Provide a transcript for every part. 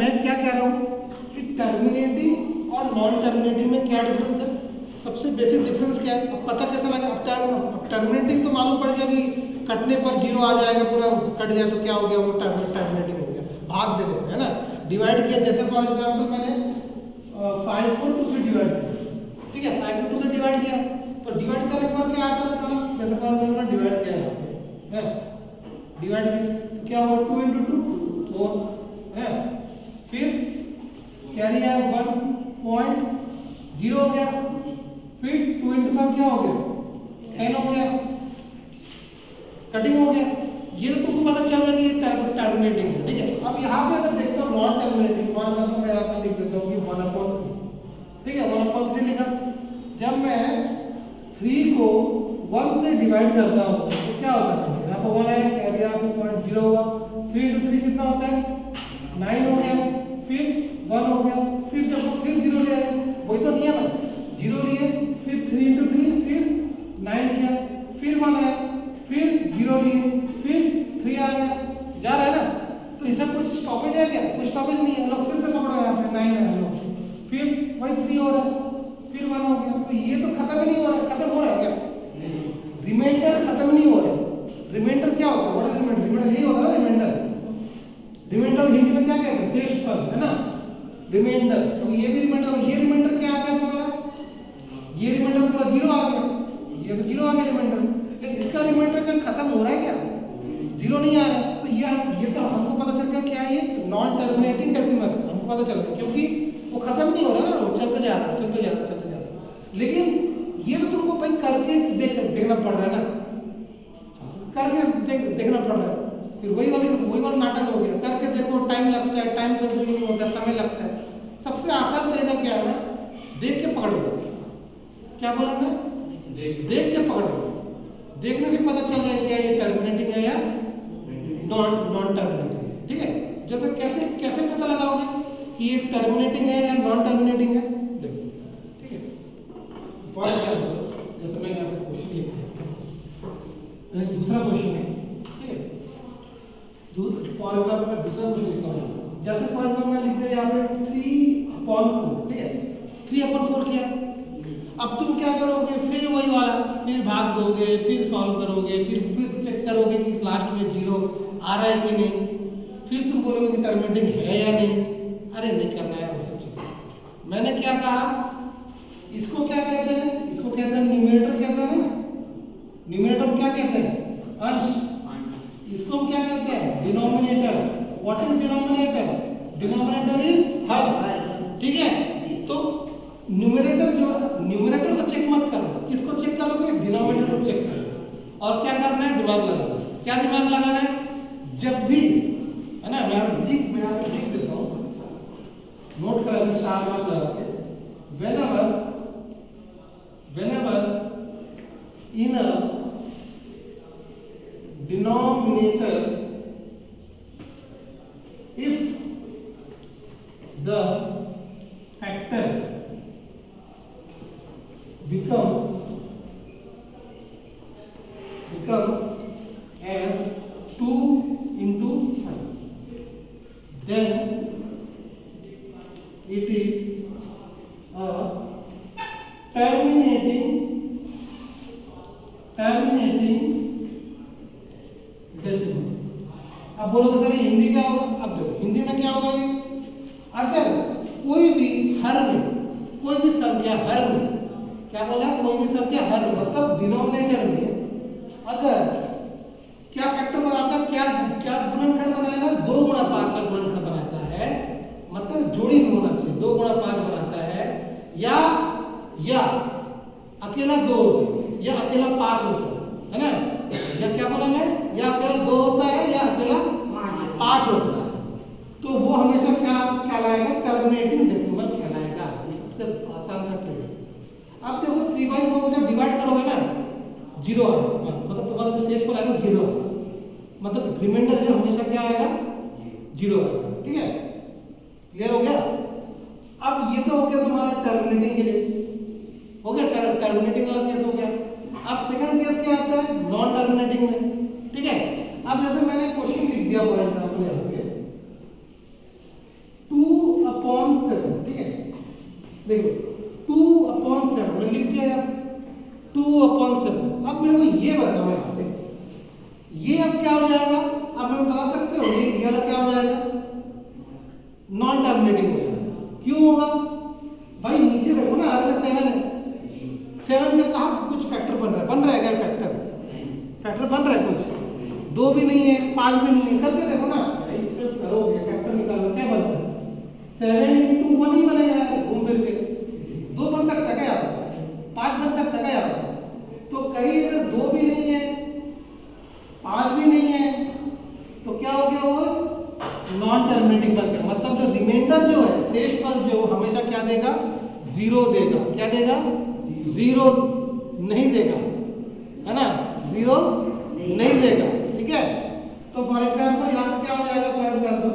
मैं क्या कह रहा हूँ कि टर्मिनेटिंग और नॉन टर्मिनेटिंग में क्या डिफरेंस है। सबसे बेसिक डिफरेंस क्या है, अब पता कैसा लगा। अब टर्मिनेटिंग तो मालूम पड़ गया कि कटने पर जीरो आ जाएगा, पूरा कट जाए तो क्या हो गया, वो टर्मिनेटिंग हो गया, भाग दे देते है ना। डिवाइड किया, जैसे फॉर एग्जाम्पल मैंने 5 को 2 से डिवाइड किया, ठीक है, 5 को 2 से डिवाइड किया, तो डिवाइड करने पर क्या आता है, जैसे फॉर एग्जाम्पल डिवाइड किया यहाँ पे है, डिवाइड किया तो क्या हुआ, 2 × 2 4 है, फिर कैरी है 1.0 हो गया, फिर 2 × 5 क्या हो गया, 10 हो गया, कटिंग हो गया। ये तो तुमको पता चल गया कि ये टर्मिनेटिंग है, ठीक है। अब यहाँ पे अगर देखते हो नॉन टर्मिनेटिंग, फॉर एग्जाम्पल मैं यहाँ पे लिख देता हूँ कि 1/3, ठीक है, 1/3 लिखा। जब मैं 3 को 1 से डिवाइड करता हूँ तो क्या होता है, यहाँ पर 1 है, कैरी आप 0 हुआ, फिर × 3 कितना होता है, 9 हो गया, फिर 1 हो गया, फिर जब फिर 0 ले आए, वही तो नहीं है ना, 0 लिए, फिर 3 × 3, फिर 9 किया, फिर 1 आया, फिर 0 लिए, फिर 3 आ गया, जा रहा है ना। तो इसका कुछ स्टॉपेज है क्या, कुछ स्टॉपेज नहीं है। लो फिर से पकड़ो, यहाँ पे 9 है, लो फिर वही 3 हो रहा है, फिर 1 हो गया, तो ये तो खत्म ही नहीं हो रहा है। खत्म हो रहा है क्या, रिमाइंडर खत्म नहीं हो रहा है। रिमाइंडर क्या होता है, व्हाट इज रिमाइंडर, रिमाइंडर यही होता है ना, रिमाइंडर। रिमाइंडर हिंदी में क्या कहते हैं, शेष फल है ना, रिमाइंडर। तो ये भी रिमाइंडर, ये रिमाइंडर क्या आ गया तुम्हारा, ये रिमाइंडर पूरा 0 आ गया, ये तो 0 आ गया रिमाइंडर। लेकिन इसका रिमाइंडर क्या खत्म हो रहा है क्या, 0 नहीं आ रहा है। तो ये तो हमको पता चल गया क्या है, ये नॉन टर्मिनेटिंग डेसिमल हमको पता चल गया, क्योंकि वो खत्म नहीं हो रहा ना, वो चलते जा रहा है, चलते जा रहा है, चलते जा रहा है। लेकिन ये तो तुमको भाई करके देखना पड़ रहा है ना, करके देखना पड़ रहा है। फिर वही वाला नाटक हो गया, करके देखो टाइम लगता है, टाइम कंज्यूमिंग होता है, समय लगता है। सबसे आसान तरीका क्या है ना, देख के पकड़ लो। क्या बोला मैं, देख के पकड़ लो। देखने से पता चल जाएगा क्या ये टर्मिनेटिंग है या नॉन टर्मिनेटिंग है, ठीक है। जैसे कैसे पता लगाओगे कि ये टर्मिनेटिंग है या नॉन टर्मिनेटिंग है, देखो, ठीक है। फॉर एग्जाम्पल जैसे मैंने यहाँ पे क्वेश्चन लिखा है, दूसरा क्वेश्चन है, ठीक है। फॉर एग्जाम्पल मैं दूसरा क्वेश्चन लिखता हूँ, जैसे फॉर एग्जाम्पल मैं लिख दिया यहाँ पे 3/4, ठीक है, 3/4 किया। अब तुम क्या करोगे, फिर वही वाला, फिर भाग दोगे, फिर सॉल्व करोगे, फिर चेक करोगे कि लास्ट में 0 आ रहा है कि नहीं, फिर तुम बोलोगे कि टर्मिनेटिंग है या नहीं। अरे नहीं करना है वो सब चीज़। मैंने क्या कहा, इसको क्या कहते हैं, इसको कहते हैं न्यूमरेटर, कहते हैं ना, न्यूमरेटर क्या कहते हैं, अंश। इसको हम क्या कहते हैं, denominator. What is denominator, denominator is हर, ठीक है। तो न्यूमरेटर जो, न्यूमरेटर को चेक मत करो, किसको चेक करोगे, डिनोमिनेटर को चेक करो। और क्या करना है, दिमाग लगाना। क्या दिमाग लगाना है, जब भी है ना, मैं लिख देता हूँ, नोट कर लेना, स्टार मार्क लगा के, whenever in a denominator if the factor becomes as 2 into 5, then it is a terminating decimal. अब बोलोगे सर हिंदी क्या होगा, अब देखो हिंदी में क्या होगा, अगर कोई भी हर में, कोई भी संख्या हर में, क्या बोला, कोई भी संख्या हर में, मतलब डिनोमिनेटर में अगर क्या फैक्टर बनाता है, क्या गुणनखंड बनाएगा, 2 × 5 का गुणनखंड बनाता है, मतलब जोड़ी होना चाहिए, 2 × 5 बनाता है, या अकेला 2 होता है, या अकेला 5 होता है ना, या क्या बोला मैं, या अकेला 2 होता है, या अकेला 5 होता है, तो वो हमेशा क्या कहलाएगा, टर्मिनेटिंग डेसिमल कहलाएगा। ये सबसे आसान सा ट्रिक है। अब देखो 3/4 को जब डिवाइड करोगे ना, 0 आएगा, मतलब तुम्हारा जो शेषफल आएगा 0, मतलब रिमाइंडर जो हमेशा क्या आएगा, 0 आएगा, ठीक है। क्लियर हो गया। अब ये तो हो गया तुम्हारा टर्मिनेटिंग के लिए, हो गया, टर्मिनेटिंग वाला केस हो गया। अब सेकंड केस क्या आता है, नॉन टर्मिनेटिंग में, ठीक है। अब जैसे मैंने क्वेश्चन लिख दिया फॉर एग्जांपल यहाँ पे 2 देखो 2/7 में लिख दिया यार 2/7। अब मेरे को ये बताओ यहाँ पे, ये अब क्या हो जाएगा? आप मेरे को बता सकते हो ये वाला क्या हो जाएगा? नॉन टर्मिनेटिंग हो जाएगा। क्यों होगा भाई? नीचे देखो ना, आर में 7 है, 7 का कहाँ कुछ फैक्टर बन रहा है? बन रहा है क्या फैक्टर? फैक्टर बन रहा है कुछ? 2 भी नहीं है, 5 भी नहीं है, करके देखो ना इसमें करोगे, फैक्टर निकालो, क्या बन रहा है? 7 × 1 ही बनेगा घूम फिर के। 2 बन सकता क्या यार? 5 बन सकता क्या यार? तो कहीं अगर 2 भी नहीं है, 5 भी नहीं है, तो क्या हो गया? वो नॉन टर्मिनेटिंग बन गया। मतलब जो रिमाइंडर जो है, शेष पद जो हमेशा क्या देगा? 0 देगा। क्या देगा? 0 नहीं देगा, है ना? 0 नहीं देगा, ठीक है? तो फॉर एग्जाम्पल यहाँ पे क्या हो जाएगा? फॉर एग्जाम्पल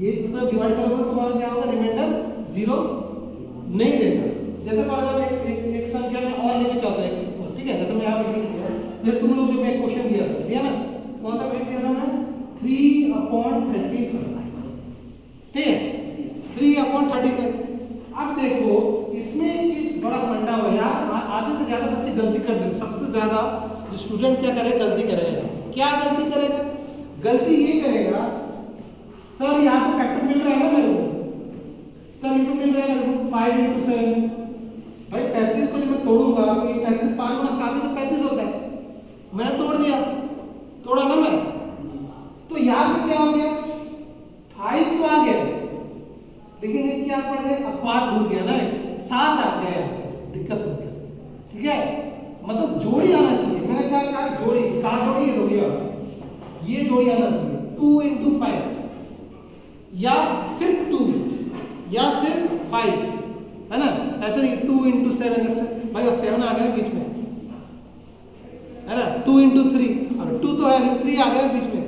ये इसमें डिवाइड करोगे तो तुम्हारा क्या होगा? रिमाइंडर 0 नहीं देगा। जैसे फॉर एग्जाम्पल एक संख्या में और लिस्ट आता है, ठीक है? जैसे मैं यहाँ पे लिख दिया, जैसे तुम लोग जो मैं क्वेश्चन दिया ना, कौन सा लिख दिया था मैं? 3/35, ठीक है? 3/35। अब देखो इसमें एक चीज बड़ा फंडा हुआ है यार, आधे से ज्यादा बच्चे गलती कर देते। सबसे ज्यादा जो स्टूडेंट क्या करेगा? गलती करेगा। क्या गलती करेगा? गलती ये करेगा, सर यहाँ पे फैक्टर मिल रहा है ना मेरे को, सर ये तो मिल रहा है मेरे को 5 × 7। भाई 35 को जब मैं तोड़ूंगा तो ये 35 5 × 7 तो 35 होता है। मैंने तोड़ दिया, तोड़ा ना मैं, तो यहाँ पे क्या हो गया? 5 तो आ गया, लेकिन ये क्या पड़ गया? अपवाद घुस गया ना, 7 आ गया, दिक्कत हो गया, ठीक है? मतलब जोड़ी आना चाहिए। मैंने क्या कहा? जोड़ी। कहा जोड़ी? ये जोड़ी, ये जोड़ी आना चाहिए। 2 × 5 या सिर्फ 2 या सिर्फ 5, है ना? ऐसे ही 2 × 7 भाई, और 7 आ गया बीच में, है ना? 2 × 3 और 2 तो है, 3 आ गया बीच में,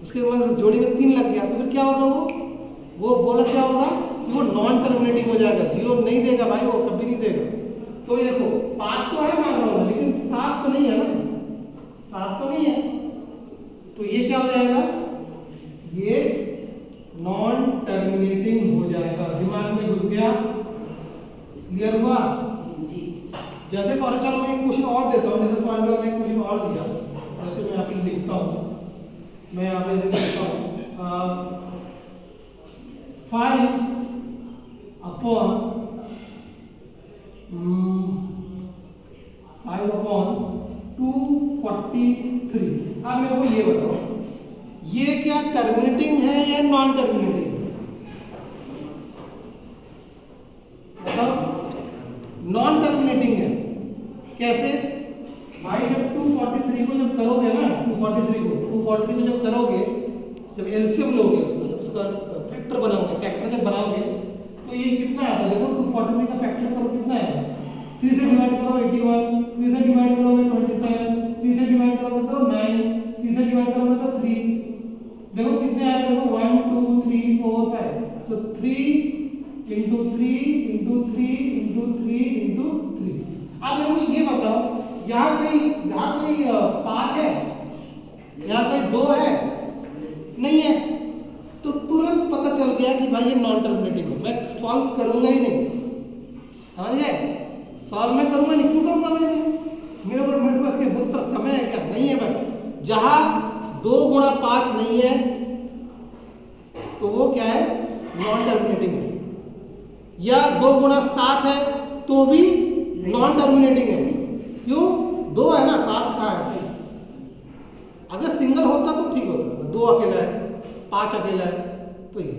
उसके बाद जोड़ी में 3 लग गया, तो फिर क्या होगा? वो बोला क्या होगा कि वो नॉन टर्मिनेटिंग हो जाएगा। 0 नहीं देगा भाई, वो कभी नहीं देगा। तो ये देखो 5 तो है मान लो, लेकिन 7 तो नहीं है ना, 7 तो नहीं है, तो ये क्या हो जाएगा? ये नॉन टर्मिनेटिंग हो जाएगा। दिमाग में घुस गया? क्लियर हुआ? जैसे फॉर एग्जाम्पल मैं एक क्वेश्चन और देता हूँ। जैसे फॉर एग्जाम्पल मैं एक क्वेश्चन और दिया, जैसे मैं यहाँ पे लिखता हूँ, मैं यहाँ पे लिखता हूँ 5/243। अब मेरे को ये बताओ, ये क्या टर्मिनेटिंग है या नॉन टर्मिनेटिंग? बताओ। नॉन टर्मिनेटिंग है। कैसे भाई? जब 243 को जब करोगे ना, 243 को जब करोगे, जब एलसीएम लोगे उसको, जब उसका फैक्टर बनाओगे, फैक्टर जब बनाओगे तो ये कितना आता है? देखो 243 का फैक्टर करो कितना है? 3 से डिवाइड करो 81, 3 से डिवाइड करोगे 27, 3 से डिवाइड करोगे तो 9, 3 से डिवाइड करोगे तो 3। देखो कितने आएगा? देखो 1 2 3 4 5, तो 3 × 3 × 3 × 3 × 3। अब मेरे को ये बताओ, यहाँ कोई 5 है, यहाँ कोई 2 है? नहीं है, तो तुरंत पता चल गया कि भाई ये नॉन टर्मिनेटिंग है। मैं सॉल्व करूंगा ही नहीं, समझ गए? सॉल्व मैं करूंगा नहीं। क्यों करूंगा भाई? मेरे पास के बहुत समय है क्या? नहीं है भाई। जहां 2 × 5 नहीं है तो वो क्या है? नॉन टर्मिनेटिंग है। या 2 × 7 है तो भी नॉन टर्मिनेटिंग है। क्यों? 2 है ना, 7 का है। अगर सिंगल होता तो ठीक होता, 2 अकेला है, 5 अकेला है, तो ये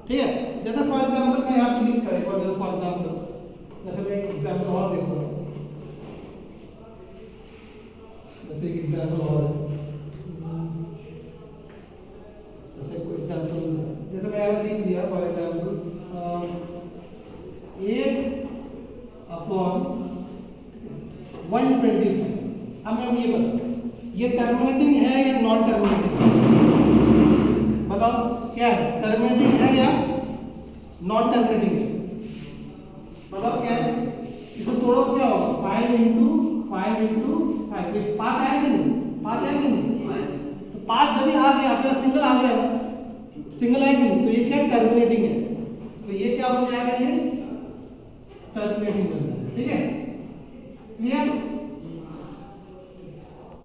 ठीक है। जैसे फॉर एग्जाम्पल मैं यहाँ पे लिख करें, फॉर एग्जाम्पल जैसे मैं एक एग्जाम्पल और देखता हूँ, जैसे एक एग्जाम्पल और जैसे कोई एग्जाम्पल, जैसे मैं यहाँ लिख दिया फॉर एग्जाम्पल 8/125। अब मैं ये बताऊँ, ये टर्मिनेटिंग है या नॉन टर्मिनेटिंग? बताओ क्या है? टर्मिनेटिंग है या नॉन टर्मिनेटिंग है? बताओ क्या है? इसको तोड़ो क्या होगा? 5 × 5 × 5, 5 आया कि नहीं? 5 आया कि नहीं? तो 5 जब भी आ गया, अगर सिंगल आ गया, सिंगल आया कि नहीं, तो ये क्या टर्मिनेटिंग है। तो ये क्या हो जाएगा? ये टर्मिनेटिंग बन जाता है, ठीक है, क्लियर।